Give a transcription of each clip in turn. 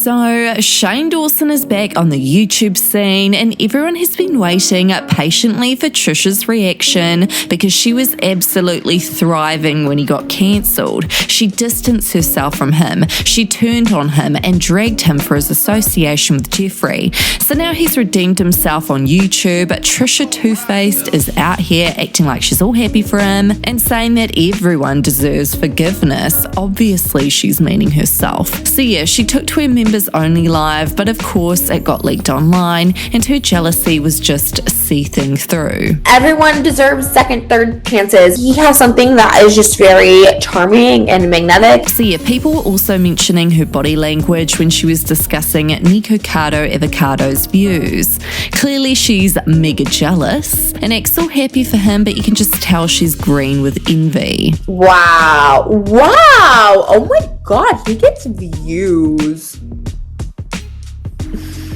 So, Shane Dawson is back on the YouTube scene, and everyone has been waiting patiently for Trisha's reaction because she was absolutely thriving when he got cancelled. She distanced herself from him, she turned on him and dragged him for his association with Jeffrey. So now he's redeemed himself on YouTube. Trisha Two-Faced is out here acting like she's all happy for him and saying that everyone deserves forgiveness. Obviously, she's meaning herself. So yeah, she took to her members only live, but of course it got leaked online and her jealousy was just seething through. Everyone deserves second, third chances. He has something that is just very charming and magnetic. So yeah, people were also mentioning her body language when she was discussing Nikocado Avocado's views. Clearly she's mega jealous and acts all happy for him, but you can just tell she's green with envy. Wow. Oh my god, he gets views.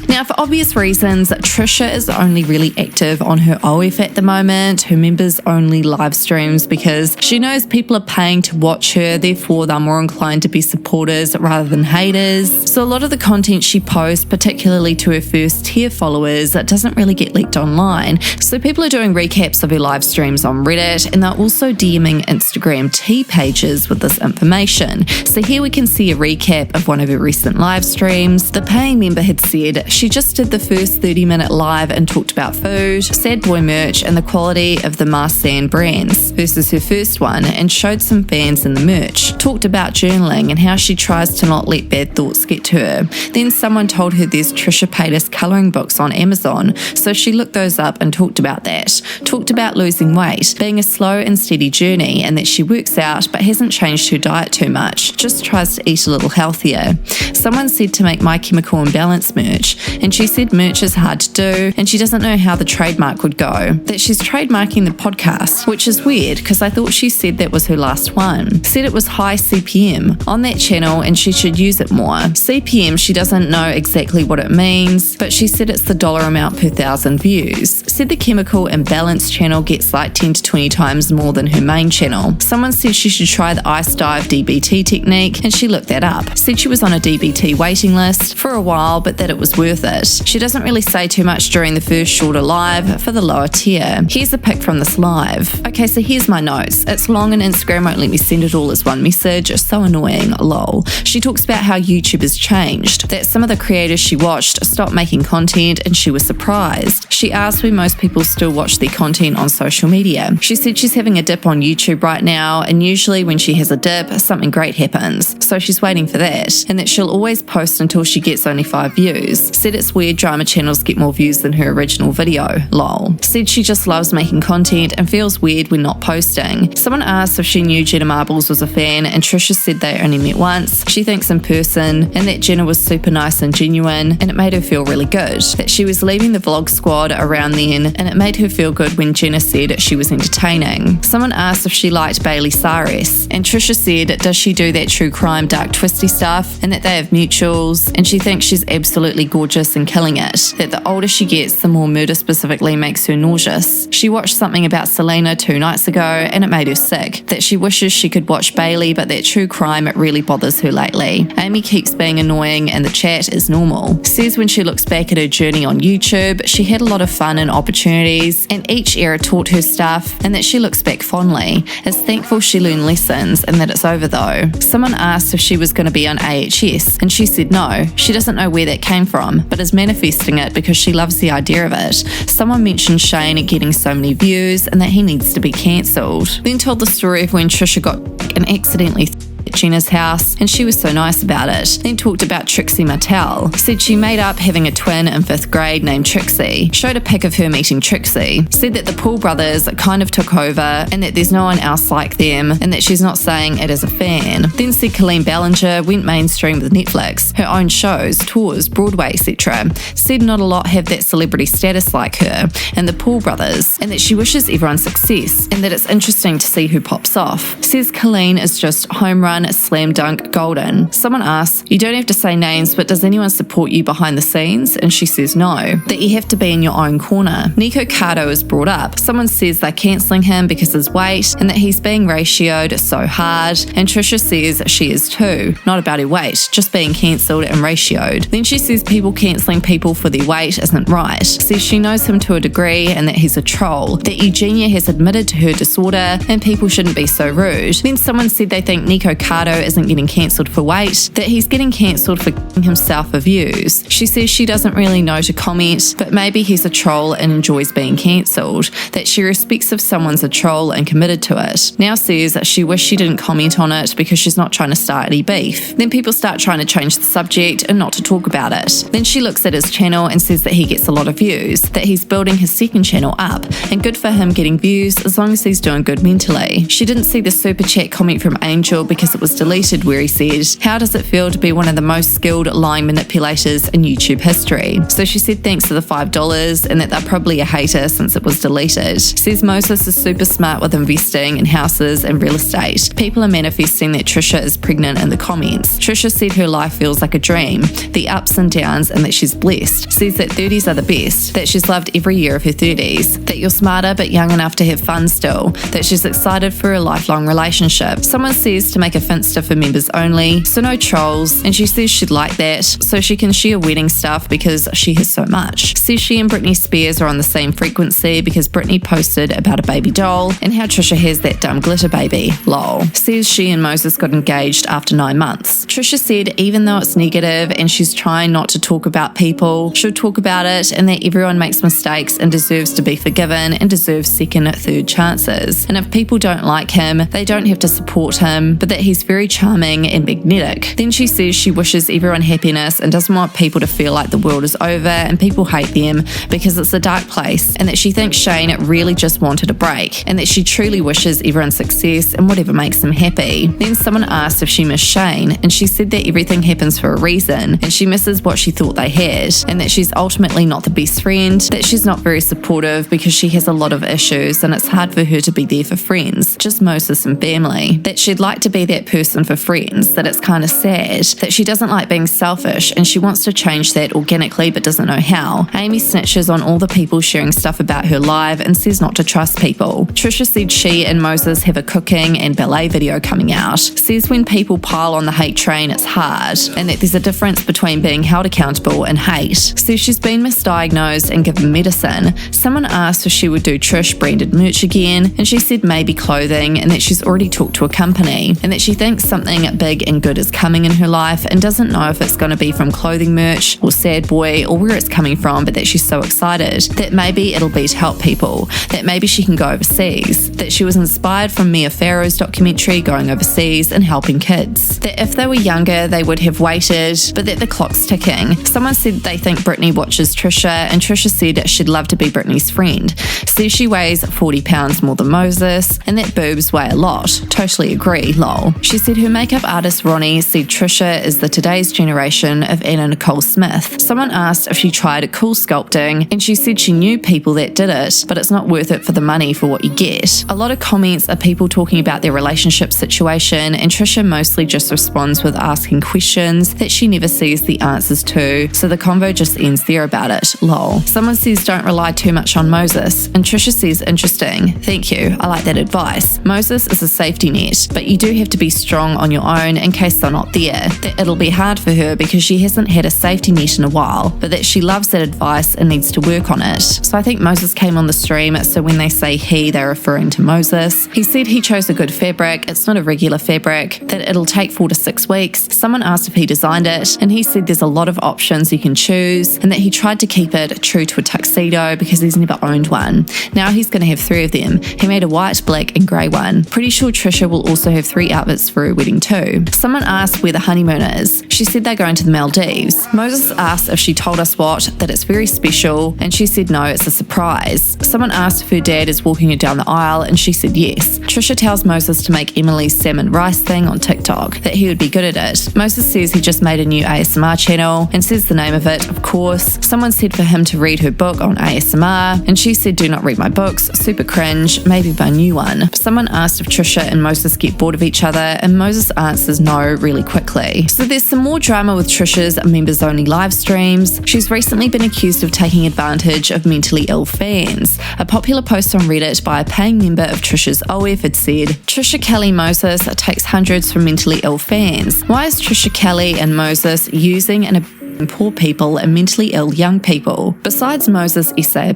Now, for obvious reasons, Trisha is only really active on her OF at the moment, her members only live streams, because she knows people are paying to watch her, therefore they're more inclined to be supporters rather than haters. So a lot of the content she posts, particularly to her first tier followers, doesn't really get leaked online. So people are doing recaps of her live streams on Reddit, and they're also DMing Instagram tea pages with this information. So here we can see a recap of one of her recent live streams. The paying member had said she just did the first 30-minute live and talked about food, sad boy merch, and the quality of the Marsan brands versus her first one, and showed some fans in the merch. Talked about journaling and how she tries to not let bad thoughts get to her. Then someone told her there's Trisha Paytas colouring books on Amazon, so she looked those up and talked about that. Talked about losing weight, being a slow and steady journey, and that she works out but hasn't changed her diet too much, just tries to eat a little healthier. Someone said to make My Chemical Imbalance merch, and she said merch is hard to do and she doesn't know how the trademark would go. That she's trademarking the podcast, which is weird because I thought she said that was her last one. Said it was high CPM on that channel and she should use it more. CPM, she doesn't know exactly what it means, but she said it's the dollar amount per 1,000 views. Said the Chemical Imbalance channel gets like 10 to 20 times more than her main channel. Someone said she should try the ice dive DBT technique and she looked that up. Said she was on a DBT waiting list for a while, but that it was worth it. She doesn't really say too much during the first shorter live for the lower tier. Here's a pic from this live. Okay, so here's my notes. It's long and Instagram won't let me send it all as one message. So annoying, lol. She talks about how YouTube has changed, that some of the creators she watched stopped making content and she was surprised. She asked when most people still watch their content on social media. She said she's having a dip on YouTube right now, and usually when she has a dip, something great happens. So she's waiting for that, and that she'll always post until she gets only 5 views. Said it's weird drama channels get more views than her original video, lol. Said she just loves making content and feels weird when not posting. Someone asked if she knew Jenna Marbles was a fan, and Trisha said they only met once. She thinks in person, and that Jenna was super nice and genuine, and it made her feel really good. That she was leaving the vlog squad around then, and it made her feel good when Jenna said she was entertaining. Someone asked if she liked Bailey Cyrus, and Trisha said does she do that true crime dark twisty stuff, and that they have mutuals, and she thinks she's absolutely gorgeous and killing it. That the older she gets, the more murder specifically makes her nauseous. She watched something about Selena 2 nights ago and it made her sick. That she wishes she could watch Bailey, but that true crime, it really bothers her lately. Amy keeps being annoying and the chat is normal. Says when she looks back at her journey on YouTube, she had a lot of fun and opportunities, and each era taught her stuff, and that she looks back fondly. Is thankful she learned lessons and that it's over though. Someone asked if she was going to be on AHS, and she said no. She doesn't know where that came from, but is manifesting it because she loves the idea of it. Someone mentioned Shane getting so many views and that he needs to be cancelled. Then told the story of when Trisha got and accidentally at Jenna's house, and she was so nice about it. Then talked about Trixie Mattel. Said she made up having a twin in 5th grade named Trixie. Showed a pic of her meeting Trixie. Said that the Paul brothers kind of took over and that there's no one else like them, and that she's not saying it as a fan. Then said Colleen Ballinger went mainstream with Netflix, her own shows, tours, Broadway, etc. Said not a lot have that celebrity status like her and the Paul brothers, and that she wishes everyone success, and that it's interesting to see who pops off. Says Colleen is just home run run slam dunk golden. Someone asks, you don't have to say names, but does anyone support you behind the scenes? And she says no, that you have to be in your own corner. Nikocado is brought up. Someone says they're cancelling him because of his weight and that he's being ratioed so hard, and Trisha says she is too. Not about her weight, just being cancelled and ratioed. Then she says people cancelling people for their weight isn't right. Says she knows him to a degree and that he's a troll. That Eugenia has admitted to her disorder and people shouldn't be so rude. Then someone said they think Nikocado isn't getting cancelled for weight, that he's getting cancelled for giving himself for views. She says she doesn't really know to comment, but maybe he's a troll and enjoys being cancelled. That she respects if someone's a troll and committed to it. Now says that she wished she didn't comment on it because she's not trying to start any beef. Then people start trying to change the subject and not to talk about it. Then she looks at his channel and says that he gets a lot of views, that he's building his second channel up, and good for him getting views as long as he's doing good mentally. She didn't see the super chat comment from Angel because it was deleted where he said, how does it feel to be one of the most skilled lying manipulators in YouTube history? So she said thanks for the $5 and that they're probably a hater since it was deleted. Says Moses is super smart with investing in houses and real estate. People are manifesting that Trisha is pregnant in the comments. Trisha said her life feels like a dream, the ups and downs, and that she's blessed. Says that 30s are the best, that she's loved every year of her 30s, that you're smarter but young enough to have fun still, that she's excited for a lifelong relationship. Someone says to make a Finsta for members only, so no trolls, and she says she'd like that so she can share wedding stuff because she has so much. Says she and Britney Spears are on the same frequency because Britney posted about a baby doll and how Trisha has that dumb glitter baby, lol. Says she and Moses got engaged after 9 months. Trisha said even though it's negative and she's trying not to talk about people, she'll talk about it and that everyone makes mistakes and deserves to be forgiven and deserves second, third chances. And if people don't like him, they don't have to support him, but that he's very charming and magnetic. Then she says she wishes everyone happiness and doesn't want people to feel like the world is over and people hate them because it's a dark place, and that she thinks Shane really just wanted a break, and that she truly wishes everyone success and whatever makes them happy. Then someone asked if she missed Shane, and she said that everything happens for a reason, and she misses what she thought they had, and that she's ultimately not the best friend, that she's not very supportive because she has a lot of issues and it's hard for her to be there for friends, just Moses and family, that she'd like to be that person for friends, that it's kind of sad, that she doesn't like being selfish and she wants to change that organically but doesn't know how. Amy snitches on all the people sharing stuff about her live and says not to trust people. Trisha said she and Moses have a cooking and ballet video coming out. Says when people pile on the hate train it's hard, and that there's a difference between being held accountable and hate. Says she's been misdiagnosed and given medicine. Someone asked if she would do Trish branded merch again, and she said maybe clothing, and that she's already talked to a company, and that she thinks something big and good is coming in her life and doesn't know if it's going to be from clothing merch or sad boy or where it's coming from, but that she's so excited that maybe it'll be to help people, that maybe she can go overseas, that she was inspired from Mia Farrow's documentary Going Overseas and Helping Kids, that if they were younger they would have waited, but that the clock's ticking. Someone said they think Britney watches Trisha, and Trisha said she'd love to be Britney's friend. Says she weighs 40 pounds more than Moses and that boobs weigh a lot. Totally agree, lol. She said her makeup artist Ronnie said Trisha is the today's generation of Anna Nicole Smith. Someone asked if she tried cool sculpting, and she said she knew people that did it, but it's not worth it for the money for what you get. A lot of comments are people talking about their relationship situation, and Trisha mostly just responds with asking questions that she never sees the answers to, so the convo just ends there about it, lol. Someone says don't rely too much on Moses, and Trisha says interesting, thank you, I like that advice. Moses is a safety net, but you do have to be strong on your own in case they're not there. That it'll be hard for her because she hasn't had a safety net in a while, but that she loves that advice and needs to work on it. So I think Moses came on the stream, so when they say he, they're referring to Moses. He said he chose a good fabric, it's not a regular fabric, that it'll take 4 to 6 weeks. Someone asked if he designed it, and he said there's a lot of options you can choose, and that he tried to keep it true to a tuxedo because he's never owned one. Now he's going to have 3 of them. He made a white, black and grey one. Pretty sure Trisha will also have 3 outfits for her wedding too. Someone asked where the honeymoon is. She said they're going to the Maldives. Moses asked if she told us what, that it's very special, and she said no, it's a surprise. Someone asked if her dad is walking her down the aisle, and she said yes. Trisha tells Moses to make Emily's salmon rice thing on TikTok TikTok, that he would be good at it. Moses says he just made a new ASMR channel and says the name of it, of course. Someone said for him to read her book on ASMR, and she said, do not read my books, super cringe, maybe my new one. Someone asked if Trisha and Moses get bored of each other, and Moses answers no really quickly. So there's some more drama with Trisha's members-only live streams. She's recently been accused of taking advantage of mentally ill fans. A popular post on Reddit by a paying member of Trisha's OF had said, Trisha Kelly Moses takes hundreds from mentally ill fans. Why is Trisha Kelly and Moses using and poor people and mentally ill young people? Besides Moses' essay,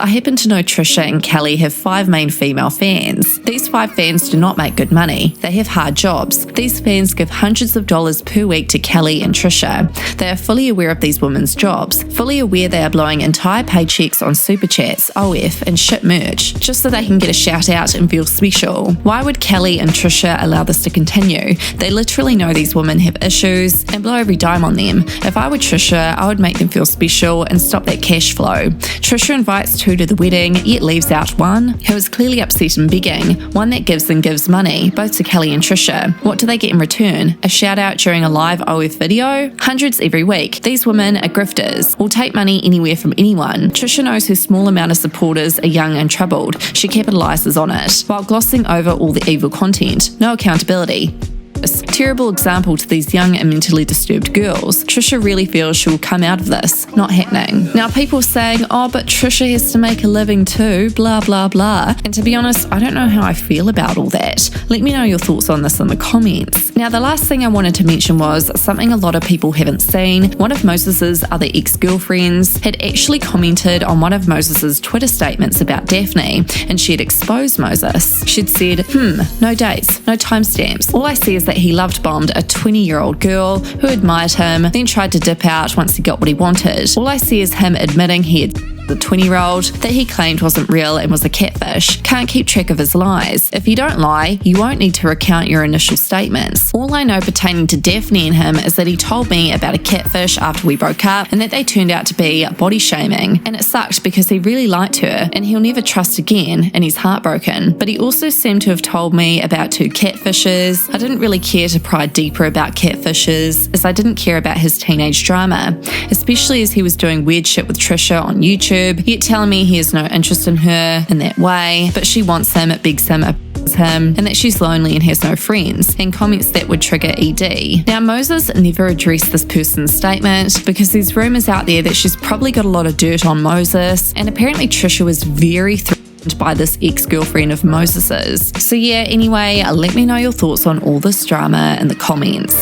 I happen to know Trisha and Kelly have 5 main female fans. These 5 fans do not make good money. They have hard jobs. These fans give hundreds of dollars per week to Kelly and Trisha. They are fully aware of these women's jobs, fully aware they are blowing entire paychecks on super chats, OF, and shit merch, just so they can get a shout out and feel special. Why would Kelly and Trisha allow this to continue? They literally know these women have issues and blow every dime on them. If I were Trisha, I would make them feel special and stop that cash flow. Trisha invites 2 to the wedding, yet leaves out 1 who is clearly upset and begging, one that gives and gives money, both to Kelly and Trisha. What do they get in return? A shout out during a live OF video? Hundreds every week. These women are grifters, will take money anywhere from anyone. Trisha knows her small amount of supporters are young and troubled. She capitalises on it, while glossing over all the evil content. No accountability. Terrible example to these young and mentally disturbed girls. Trisha really feels she will come out of this. Not happening. Now people saying, oh, but Trisha has to make a living too, blah, blah, blah. And to be honest, I don't know how I feel about all that. Let me know your thoughts on this in the comments. Now the last thing I wanted to mention was something a lot of people haven't seen. One of Moses's other ex-girlfriends had actually commented on one of Moses's Twitter statements about Daphne, and she had exposed Moses. She'd said, no dates, no timestamps. All I see is that he love bombed a 20-year-old girl who admired him, then tried to dip out once he got what he wanted. All I see is him admitting he had the 20-year-old that he claimed wasn't real and was a catfish. Can't keep track of his lies. If you don't lie, you won't need to recount your initial statements. All I know pertaining to Daphne and him is that he told me about a catfish after we broke up and that they turned out to be body shaming. And it sucked because he really liked her and he'll never trust again and he's heartbroken. But he also seemed to have told me about 2 catfishes. I didn't really care to pry deeper about catfishes as I didn't care about his teenage drama, especially as he was doing weird shit with Trisha on YouTube, yet telling me he has no interest in her in that way, but she wants him, begs him, him, and that she's lonely and has no friends, and comments that would trigger ED. Now Moses never addressed this person's statement because there's rumours out there that she's probably got a lot of dirt on Moses, and apparently Trisha was very threatened by this ex-girlfriend of Moses's. So yeah, anyway, let me know your thoughts on all this drama in the comments.